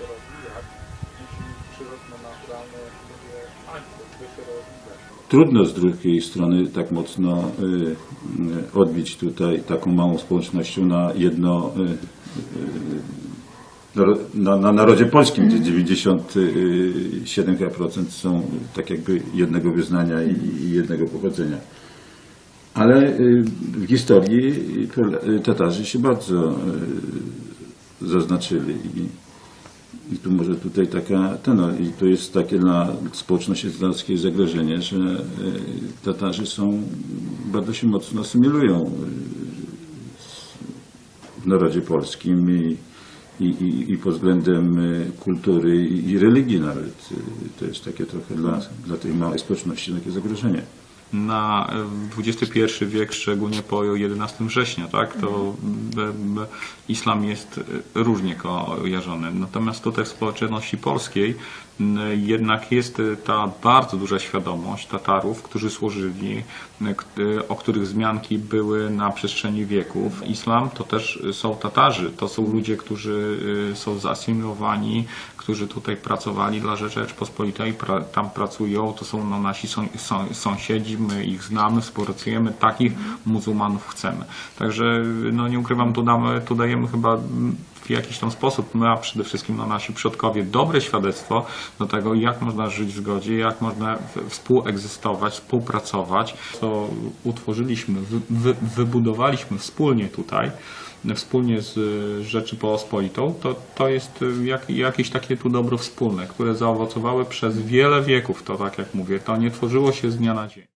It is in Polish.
się robi, jak jeśli przyrodno naturalne będzie państwo, gdzie się robi. Trudno z drugiej strony tak mocno odbić tutaj taką małą społecznością na jedno, na narodzie polskim, gdzie 97% są tak jakby jednego wyznania i jednego pochodzenia. Ale w historii Tatarzy się bardzo zaznaczyli i tu może tutaj i to jest takie dla społeczności tatarskiej zagrożenie, że Tatarzy bardzo się mocno asymilują w narodzie polskim i pod względem kultury i religii nawet. To jest takie trochę dla tej małej społeczności takie zagrożenie. Na XXI wiek, szczególnie po 11 września, tak, to islam jest różnie kojarzony. Natomiast tutaj w społeczności polskiej jednak jest ta bardzo duża świadomość Tatarów, którzy służyli, o których wzmianki były na przestrzeni wieków. Islam to też są Tatarzy, to są ludzie, którzy są zasymilowani, którzy tutaj pracowali dla Rzeczypospolitej, tam pracują, to są nasi sąsiedzi, my ich znamy, współpracujemy, takich muzułmanów chcemy. Także no nie ukrywam, tu dajemy chyba w jakiś tam sposób, my, a przede wszystkim nasi przodkowie, dobre świadectwo do tego, jak można żyć w zgodzie, jak można współegzystować, współpracować. Co utworzyliśmy, wybudowaliśmy wspólnie tutaj, wspólnie z Rzeczypospolitą, to jest jakieś takie tu dobro wspólne, które zaowocowały przez wiele wieków, to tak jak mówię, to nie tworzyło się z dnia na dzień.